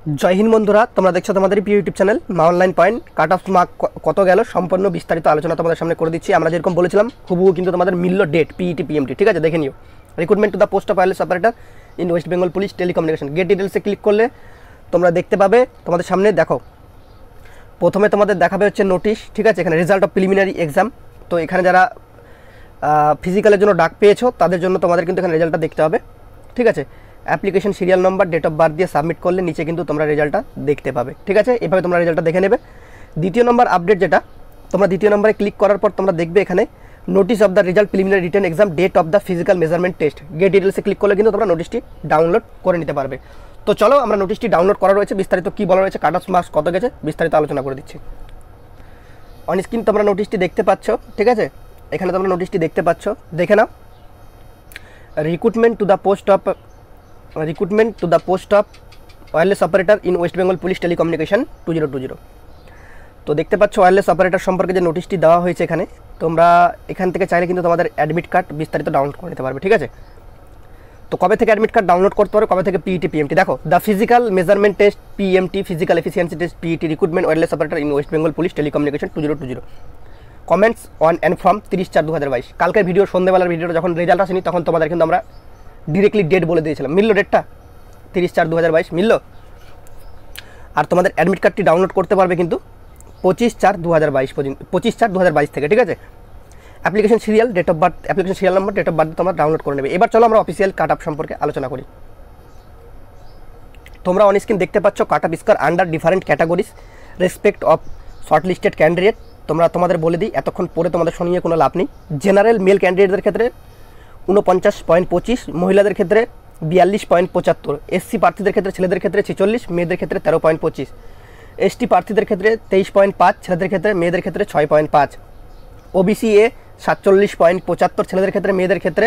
জয় হিন্দ বন্ধুরা, তোমরা দেখছো তোমাদের প্রিয় ইউটিউব চ্যানেল মা online point. Cut off mark কত গেল সম্পূর্ণ বিস্তারিত আলোচনা তোমাদের সামনে করে দিচ্ছি। আমরা যেরকম বলেছিলাম হুবহু কিন্তু তোমাদের মিলল ডেট পিইটি পিএমটি, ঠিক আছে? দেখে নিও। Recruitment to the post of wireless operator in West Bengal police telecommunication, get ডিটেলসে ক্লিক করলে তোমরা দেখতে পাবে তোমাদের সামনে। দেখো, প্রথমে তোমাদের দেখাবে হচ্ছে নোটিশ, ঠিক আছে? এখানে রেজাল্ট অফ প্রিলিমিনারি এক্সাম। তো এখানে যারা ফিজিক্যালের জন্য ডাক পেয়েছো তাদের জন্য তোমাদের কিন্তু এখানে রেজাল্টটা দেখতে হবে, ঠিক আছে? Application serial number, date of birth দিয়ে সাবমিট করলে নিচে কিন্তু তোমরা রেজাল্টটা দেখতে পাবে, ঠিক আছে? এভাবে তোমরা রেজাল্টটা দেখে নেবে। দ্বিতীয় নম্বর আপডেট, যেটা তোমরা দ্বিতীয় নম্বরে ক্লিক করার পর তোমরা দেখবে এখানে notice of the result preliminary written exam, date of the physical measurement test. Get ডিটেলসে ক্লিক করলে কিন্তু তোমরা নোটিশটি ডাউনলোড করে নিতে পারবে। তো চলো, আমরা নোটিশটি ডাউনলোড করা রয়েছে, বিস্তারিত কী বলা রয়েছে, কাট অফ মার্কস কত গেছে বিস্তারিত আলোচনা করে দিচ্ছি। অন স্ক্রিন তোমরা নোটিশটি দেখতে পাচ্ছ, ঠিক আছে? এখানে তোমরা নোটিশটি দেখতে পাচ্ছ, দেখে নাও। Recruitment to the post of wireless operator in West Bengal police telecommunication 2020। তো দেখতে পাচ্ছ ওয়্যারলেস অপারেটর সম্পর্কে যে নোটিশটি দেওয়া হয়েছে এখানে। তোমরা এখান থেকে চাইলে কিন্তু তোমাদের অ্যাডমিট কার্ড বিস্তারিত ডাউনলোড করে নিতে পারবে, ঠিক আছে? তো কবে থেকে অ্যাডমিট কার্ড ডাউনলোড করতে পারো, কবে থেকে পিইটি পিএমটি? দেখো, the physical measurement test PMT, physical efficiency test PET, recruitment wireless operator in West Bengal police telecommunication 2020। Comments on and from 30/4/2022। কালকের ভিডিও, সন্ধ্যেবেলার ভিডিওটা যখন রেজাল্ট আসেনি তখন তোমাদের কিন্তু আমরা ডিরেক্টলি ডেট বলে দিয়েছিলাম। মিলল ডেটটা 30/4/2022 মিলল। আর তোমাদের অ্যাডমিট কার্ডটি ডাউনলোড করতে পারবে কিন্তু 25/4/2022 পর্যন্ত, 25/4/2022 থেকে, ঠিক আছে? Application serial, date of birth, application serial number, date of birth তোমরা ডাউনলোড করে নেবে। এবার চলো আমরা অফিসিয়াল কাট আপ সম্পর্কে আলোচনা করি। তোমরা অন স্ক্রিন দেখতে পাচ্ছ cut off score under different categories respect of shortlisted candidate. তোমাদের বলে দিই, এতক্ষণ পরে তোমাদের শুনিয়ে কোনো লাভ নেই। জেনারেল মেল ক্যান্ডিডেটদের ক্ষেত্রে 49.25, মহিলাদের ক্ষেত্রে 42.75, এসসি প্রার্থীদের ক্ষেত্রে ছেলেদের ক্ষেত্রে 46, মেয়েদের ক্ষেত্রে 13.25, এসটি প্রার্থীদের ক্ষেত্রে 23.5, ছেলেদের ক্ষেত্রে মেয়েদের ক্ষেত্রে 6.5, ওবিসি এ 47.75, ছেলেদের ক্ষেত্রে মেয়েদের ক্ষেত্রে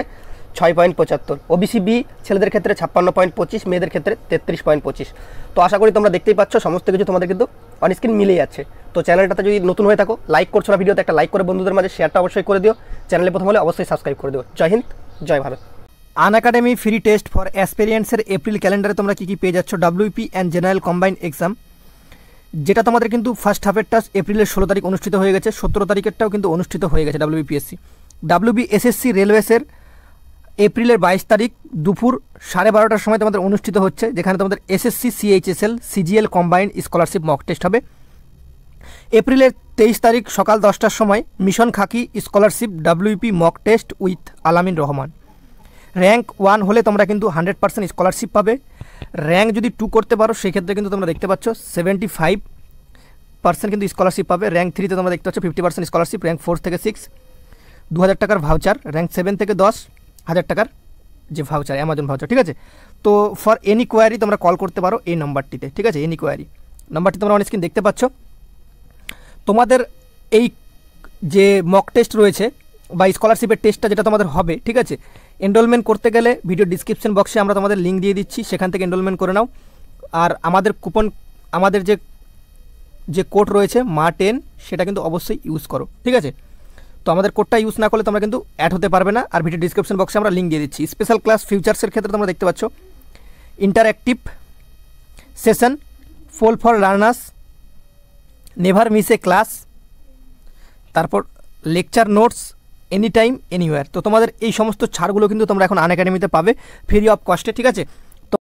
6.75, ওবিসি বি ছেলেদের ক্ষেত্রে 56.25, মেয়েদের ক্ষেত্রে 33.25। তো আশা করি তোমরা দেখতেই পাচ্ছ সমস্ত কিছু তোমাদের কিন্তু অনস্ক্রিন মিলে যাচ্ছে। তো চ্যানেলটাতে যদি নতুন হয়ে থাকো, লাইক করছো না ভিডিওতে, একটা লাইক করে বন্ধুদের মাঝে শেয়ারটা অবশ্যই করে দিও। চ্যানেলে প্রথম হলে অবশ্যই সাবস্ক্রাইব করে দিও। জয় হিন্দ, জয় Bharat. Unacademy free test for অ্যাসপিরিয়েন্সের এপ্রিল ক্যালেন্ডারে তোমরা কী কী পেয়ে যাচ্ছ? WP and general combined exam, যেটা তোমাদের কিন্তু ফার্স্ট হাফেরটা এপ্রিলের 16 তারিখ অনুষ্ঠিত হয়ে গেছে, 17 তারিখেরটাও কিন্তু অনুষ্ঠিত হয়ে গেছে। ডাব্লিউবিপিএসসি, ডাব্লিউবিএসএসসি রেলওয়েসের এপ্রিলের 22 তারিখ দুপুর 12:30টার সময় তোমাদের অনুষ্ঠিত হচ্ছে, যেখানে তোমাদের SSC, CHSL, CGL combined scholarship mock test হবে। এপ্রিলের 23 তারিখ সকাল 10টার সময় mission Khaki scholarship WP mock test with Alamin Rahman. Rank 1 হলে তোমরা কিন্তু 100% স্কলারশিপ পাবে। র্যাঙ্ক যদি 2 করতে পারো সেক্ষেত্রে কিন্তু তোমরা দেখতে পাচ্ছ 75% কিন্তু স্কলারশিপ পাবে। র্যাঙ্ক 3তে তোমরা দেখতে পাচ্ছ 50% স্কলারশিপ। র্যাঙ্ক 4 থেকে 6 2000 টাকার ভাউচার। র্যাঙ্ক 7 থেকে 10,000 টাকার যে ভাউচার, অ্যামাজন ভাউচার, ঠিক আছে? তো ফর এনি কোয়ারি তোমরা কল করতে পারো এই নাম্বারটিতে, ঠিক আছে? এনি কোয়ারি নাম্বারটি তোমরা অন স্ক্রিন দেখতে পাচ্ছ। তোমাদের এই যে মক টেস্ট রয়েছে বা স্কলারশিপের টেস্টটা যেটা তোমাদের হবে, ঠিক আছে? এনরোলমেন্ট করতে গেলে ভিডিও ডিসক্রিপশন বক্সে আমরা তোমাদের লিঙ্ক দিয়ে দিচ্ছি, সেখান থেকে এনরোলমেন্ট করে নাও। আর আমাদের যে কোড রয়েছে মা10, সেটা কিন্তু অবশ্যই ইউজ করো, ঠিক আছে? তো আমাদের কোডটা ইউজ না করলে তোমরা কিন্তু অ্যাড হতে পারবে না। আর ভিডিও ডিসক্রিপশন বক্সে আমরা লিঙ্ক দিয়ে দিচ্ছি। স্পেশাল ক্লাস ফিউচার্সের ক্ষেত্রে তোমরা দেখতে পাচ্ছ ইন্টারঅ্যাক্টিভ সেশন, ফোল for learners, never miss a class, তারপর lecture notes, any time anywhere. তো তোমাদের এই সমস্ত ছাড়গুলো কিন্তু তোমরা এখন আনএকাডেমিতে পাবে ফ্রি অফ কস্টে, ঠিক আছে?